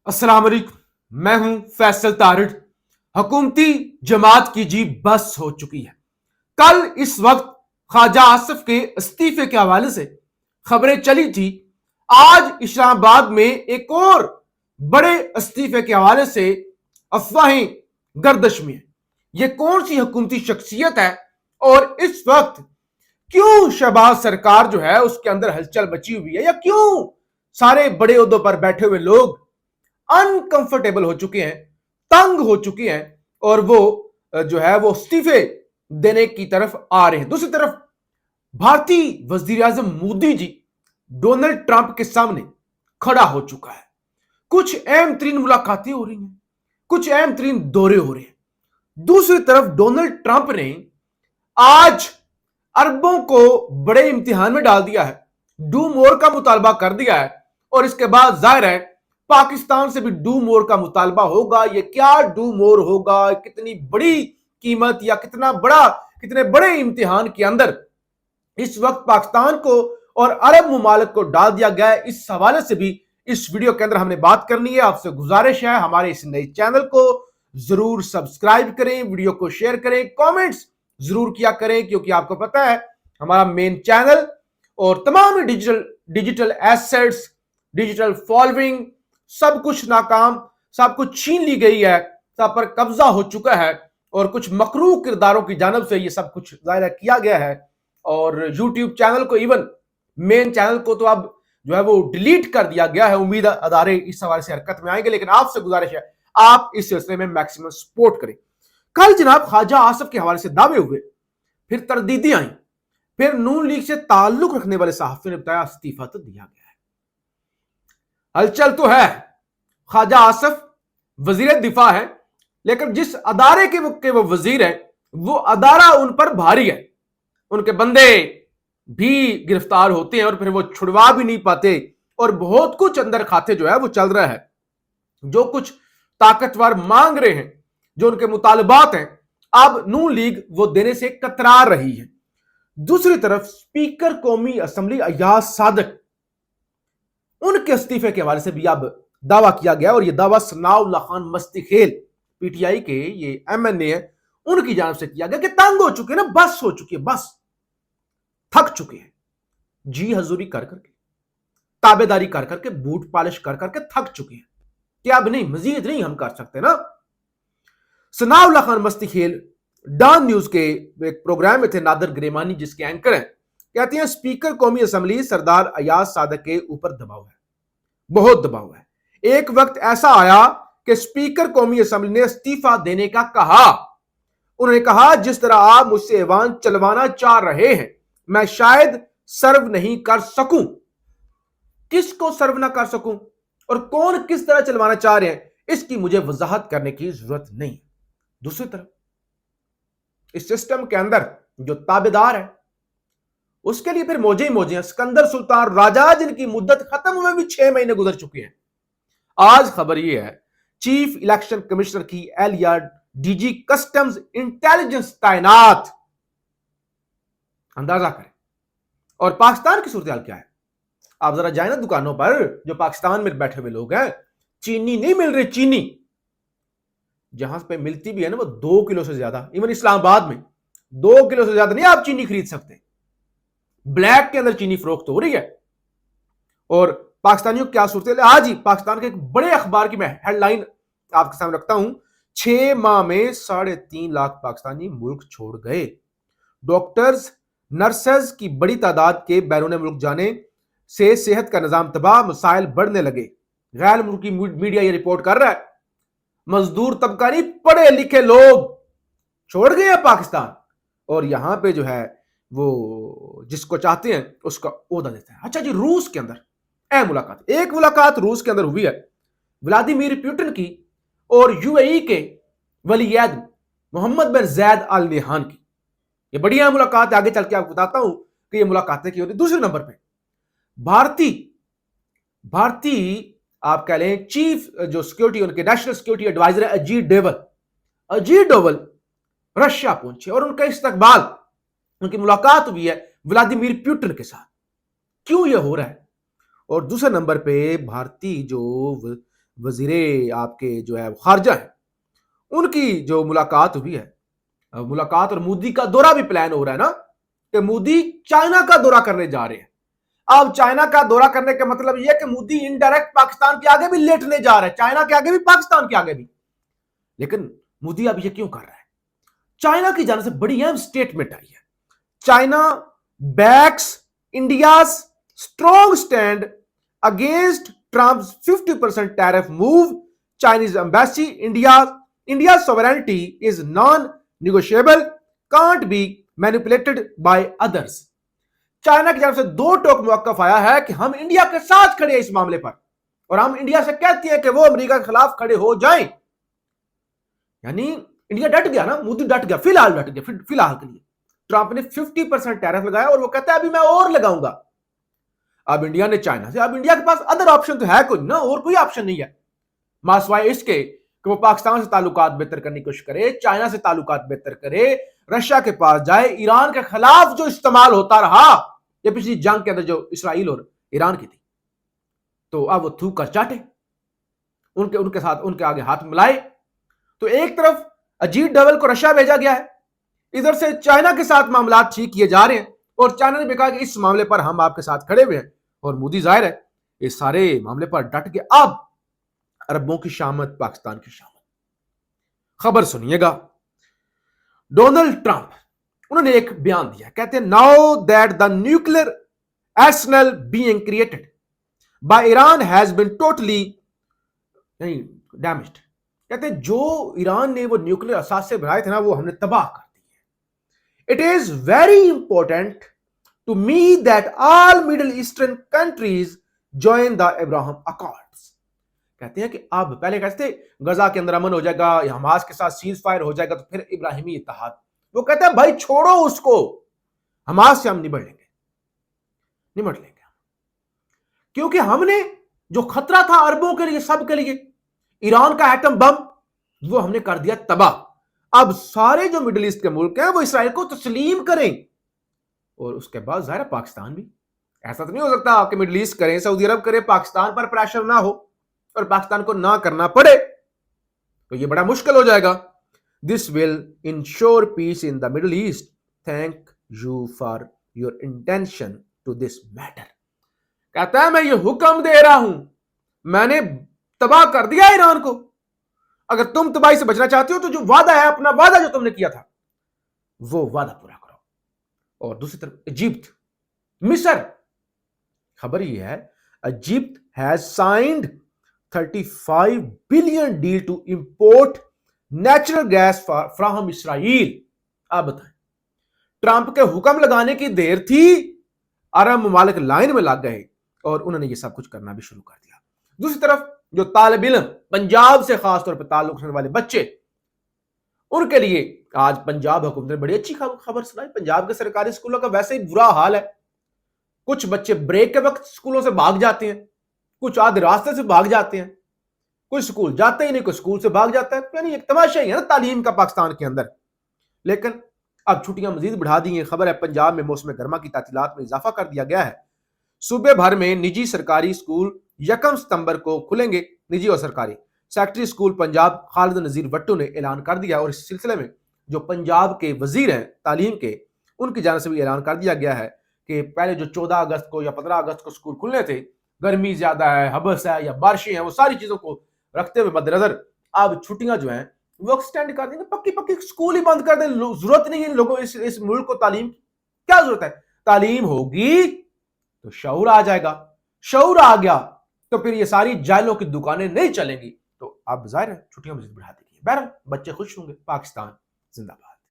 अस्सलाम वालेकुम। मैं हूं फैसल तारिड। हुकूमती जमात की जीप बस हो चुकी है। कल इस वक्त ख्वाजा आसिफ के इस्तीफे के हवाले से खबरें चली थी। आज इस्लामाबाद में एक और बड़े इस्तीफे के हवाले से अफवाहें गर्दिश में है। ये कौन सी हुकूमती शख्सियत है और इस वक्त क्यों शहबाज सरकार जो है उसके अंदर हलचल मची हुई है, या क्यों सारे बड़े ओहदों पर बैठे हुए लोग अनकंफर्टेबल हो चुके हैं, तंग हो चुके हैं और वो जो है वो इस्तीफे देने की तरफ आ रहे हैं। दूसरी तरफ भारतीय वजीर आजम मोदी जी डोनाल्ड ट्रंप के सामने खड़ा हो चुका है। कुछ अहम तरीन मुलाकातें हो रही हैं, कुछ अहम तरीन दौरे हो रहे हैं। दूसरी तरफ डोनाल्ड ट्रंप ने आज अरबों को बड़े इम्तिहान में डाल दिया है, डू मोर का मुतालबा कर दिया है और इसके बाद जाहिर है पाकिस्तान से भी डू मोर का मुतालबा होगा। ये क्या डू मोर होगा, कितनी बड़ी कीमत या कितने बड़े इम्तिहान के अंदर इस वक्त पाकिस्तान को और अरब मुमालिक को डाल दिया गया है, इस हवाले से भी इस वीडियो के अंदर हमने बात करनी है। आपसे गुजारिश है हमारे इस नए चैनल को जरूर सब्सक्राइब करें, वीडियो को शेयर करें, कमेंट्स जरूर किया करें, क्योंकि आपको पता है हमारा मेन चैनल और तमाम डिजिटल एसेट्स, डिजिटल फॉलोइंग सब कुछ नाकाम, सब कुछ छीन ली गई है, सब पर कब्जा हो चुका है और कुछ मकरूह किरदारों की जानब से ये सब कुछ जाहिर किया गया है। और यूट्यूब चैनल को, इवन मेन चैनल को तो अब जो है वो डिलीट कर दिया गया है। उम्मीद अदारे इस हवाले से हरकत में आएंगे, लेकिन आपसे गुजारिश है आप इस सिलसिले में मैक्सिमम सपोर्ट करें। कल जनाब ख्वाजा आसिफ के हवाले से दावे हुए, फिर तरदीदी आई, फिर नून लीग से ताल्लुक रखने वाले सहाफी ने बताया इस्तीफा तो दिया गया है। हलचल तो है, ख्वाजा आसिफ वजीर दिफा है, लेकिन जिस अदारे के वो वजीर है वो अदारा उन पर भारी है। उनके बंदे भी गिरफ्तार होते हैं और फिर वो छुड़वा भी नहीं पाते और बहुत कुछ अंदर खाते जो है वो चल रहा है। जो कुछ ताकतवर मांग रहे हैं, जो उनके मुतालबात हैं, अब नून लीग वो देने से कतरा रही है। दूसरी तरफ स्पीकर कौमी असेंबली अयाज सादक, उनके इस्तीफे के हवाले से भी अब दावा किया गया और यह दावा सनाउल्लाह खान मस्ती खेल पीटीआई के ये एमएनए है, उनकी जानब से किया गया कि तंग हो चुके हैं ना, बस हो चुकी है, बस थक चुके हैं, जी हजूरी कर करके, ताबेदारी कर करके, बूट पॉलिश कर करके थक चुके हैं कि अब नहीं, मजीद नहीं हम कर सकते ना। सनाउल्लाह खान मस्ती खेल डॉन न्यूज के एक प्रोग्राम में थे, नादर ग्रेमानी जिसके एंकर हैं, कहते हैं स्पीकर कौमी असेंबली सरदार अयाज सादक के ऊपर दबाव है, बहुत दबाव है। एक वक्त ऐसा आया कि स्पीकर कौमी असेंबली ने इस्तीफा देने का कहा। उन्होंने कहा जिस तरह आप मुझसे ऐवान चलवाना चाह रहे हैं मैं शायद सर्व नहीं कर सकूं। किसको सर्व ना कर सकूं और कौन किस तरह चलवाना चाह रहे हैं इसकी मुझे वजाहत करने की जरूरत नहीं। दूसरी तरफ इस सिस्टम के अंदर जो ताबेदार है उसके लिए फिर मौजे ही मौजे हैं। सिकंदर सुल्तान राजा जिनकी मुद्दत खत्म हुए भी 6 महीने गुजर चुके हैं। आज खबर यह है चीफ इलेक्शन कमिश्नर की एहलिया डीजी कस्टम्स इंटेलिजेंस तैनात। अंदाजा करें और पाकिस्तान की सूरत हाल क्या है। आप जरा जाए ना दुकानों पर, जो पाकिस्तान में बैठे हुए लोग हैं, चीनी नहीं मिल रही, चीनी जहां पे मिलती भी है ना वो 2 किलो से ज्यादा, इवन इस्लामाबाद में 2 किलो से ज्यादा नहीं आप चीनी खरीद सकते। ब्लैक के अंदर चीनी फरोख्त हो रही है। और पाकिस्तानियों की क्या सूरत है। आज ही पाकिस्तान के एक बड़े अखबार की मैं हेडलाइन आपके सामने रखता हूं, 6 माह में 3.5 लाख पाकिस्तानी मुल्क छोड़ गए। डॉक्टर्स नर्सेज की बड़ी तादाद के बैरून मुल्क जाने से सेहत का निजाम तबाह, मसाइल बढ़ने लगे। गैर मुल्की मीडिया ये रिपोर्ट कर रहा है, मजदूर तबका नहीं, पढ़े लिखे लोग छोड़ गए हैं पाकिस्तान और यहां पे जो है वो जिसको चाहते हैं उसका ओहदा देता है। अच्छा जी, रूस के अंदर एक मुलाकात रूस के अंदर हुई है व्लादिमीर पुतिन की और यूएई के वली अहद मोहम्मद बिन ज़ायद अल नहयान की। ये बड़ी अहम मुलाकात है, आगे चल के आपको बताता हूं कि ये मुलाकातें की होती। दूसरे नंबर पे भारतीय आप कह लें चीफ जो सिक्योरिटी, उनके नेशनल सिक्योरिटी एडवाइजर है अजीत डोवल रशिया पहुंचे और उनका इस्तकबाल, उनकी मुलाकात हुई है व्लादिमीर पुतिन के साथ। क्यों यह हो रहा है। और दूसरे नंबर पे भारतीय जो वजीरे आपके जो है खारजा है, उनकी जो मुलाकात हुई है, मुलाकात और मोदी का दौरा भी प्लान हो रहा है ना, कि मोदी चाइना का दौरा करने जा रहे हैं। अब चाइना का दौरा करने का मतलब यह कि मोदी इनडायरेक्ट पाकिस्तान के आगे भी लेटने जा रहे हैं, चाइना के आगे भी, पाकिस्तान के आगे भी। लेकिन मोदी अब ये क्यों कर रहा है? चाइना की जाने से बड़ी अहम स्टेटमेंट आई है। China backs India's strong stand against Trump's 50% tariff move. Chinese embassy, India sovereignty is non negotiable, can't be manipulated by others. China की तरफ से दो टोक मौकफ आया है कि हम इंडिया के साथ खड़े हैं इस मामले पर, और हम इंडिया से कहते हैं कि वो अमेरिका के खिलाफ खड़े हो जाएं। यानी इंडिया डट गया ना, मोदी डट गया, फिलहाल डट गया, फिलहाल के लिए। ट्रंप ने 50% टैरिफ लगाया और वो कहता है अभी मैं और लगाऊंगा। अब इंडिया ने चाइना से, अब इंडिया के पास अदर ऑप्शन तो है कोई ना, और कोई ऑप्शन नहीं है मासवाए इसके कि वो पाकिस्तान से ताल्लुकात बेहतर करने की कोशिश करे, चाइना से ताल्लुकात बेहतर करे, रशिया के पास जाए। ईरान के खिलाफ जो इस्तेमाल होता रहा ये पिछली जंग के अंदर जो इसराइल और ईरान की थी, तो अब वो थूक कर चाटे, उनके साथ उनके आगे हाथ मिलाए। तो एक तरफ अजीत डोवल को रशिया भेजा गया है, इधर से चाइना के साथ मामला ठीक किए जा रहे हैं, और चाइना ने भी कहा कि इस मामले पर हम आपके साथ खड़े हुए हैं। और मोदी जाहिर है इस सारे मामले पर डट के अब अरबों की शामत, पाकिस्तान की शामत। खबर सुनिएगा, डोनाल्ड ट्रंप उन्होंने एक बयान दिया, कहते हैं now that the nuclear arsenal being created by Iran has been totally damaged. कहते हैं जो ईरान ने वो न्यूक्लियर असासे बनाए थे ना, वो हमने तबाह कर दिए। It is very important to me that all Middle Eastern countries join the Abraham Accords. कहते हैं कि अब पहले कहते थे गजा के अंदर अमन हो जाएगा या हमास के साथ सीज फायर हो जाएगा तो फिर इब्राहिमी इत्तेहाद। वो कहते हैं भाई छोड़ो उसको, हमास से हम निमट लेंगे, क्योंकि हमने जो खतरा था अरबों के लिए, सबके लिए, ईरान का एटम बम, वो हमने कर दिया तबाह। अब सारे जो मिडिल ईस्ट के मुल्क हैं वो इसराइल को तस्लीम करें, और उसके बाद जाहिर है पाकिस्तान भी। ऐसा तो नहीं हो सकता कि मिडिल ईस्ट करें, सऊदी अरब करे, पाकिस्तान पर प्रेशर ना हो और पाकिस्तान को ना करना पड़े, तो ये बड़ा मुश्किल हो जाएगा। This will ensure peace in the Middle East, thank you for your intention to this matter. कहता है मैं ये हुक्म दे रहा हूं, मैंने तबाह कर दिया ईरान को, अगर तुम तबाही से बचना चाहते हो तो जो वादा है, अपना वादा जो तुमने किया था वो वादा पूरा करो। और दूसरी तरफ इजिप्ट, मिस्र, खबर ये है Egypt has signed 35 billion deal to import natural gas from Israel. आप बताएं, ट्रंप के हुक्म लगाने की देर थी, अरब ममालिक लाइन में लग गए और उन्होंने ये सब कुछ करना भी शुरू कर दिया। दूसरी तरफ जो तालिब इल्म, पंजाब से खासतौर पर ताल्लुक रखने वाले बच्चे, उनके लिए आज पंजाब हुकूमत ने बड़ी अच्छी खबर सुनाई। पंजाब के सरकारी स्कूलों का वैसे ही बुरा हाल है, कुछ बच्चे ब्रेक के वक्त स्कूलों से भाग जाते हैं, कुछ आधे रास्ते से भाग जाते हैं, कोई स्कूल जाते ही नहीं, कोई स्कूल से भाग जाता है। यानी एक तमाशा ही है ना तालीम का पाकिस्तान के अंदर। लेकिन अब छुट्टियां मजीद बढ़ा दी हैं। खबर है पंजाब में मौसम गर्मा की तातीलात में इजाफा कर दिया गया है। सूबे भर में निजी सरकारी स्कूल 1 सितंबर को खुलेंगे। निजी और सरकारी सेक्रेटरी स्कूल पंजाब खालिद नजीर भट्टू ने ऐलान कर दिया, और इस सिलसिले में जो पंजाब के वजीर हैं तालीम के, उनकी जानिब से भी ऐलान कर दिया गया है कि पहले जो 14 अगस्त को या 15 अगस्त को स्कूल खुलने थे, गर्मी ज्यादा है, हबस है या बारिशें हैं, वो सारी चीजों को रखते हुए मद्देनजर अब छुट्टियां जो हैं वो एक्सटेंड कर देंगे। पक्की स्कूल ही बंद कर दें, जरूरत नहीं है लोगों, इस मुल्क को तालीम की क्या जरूरत है? तालीम होगी तो शऊर आ जाएगा, शऊर आ गया तो फिर ये सारी जालों की दुकानें नहीं चलेंगी। तो अब जाहिर है छुट्टियां मजीद बढ़ा देंगी। बहरहाल बच्चे खुश होंगे। पाकिस्तान जिंदाबाद।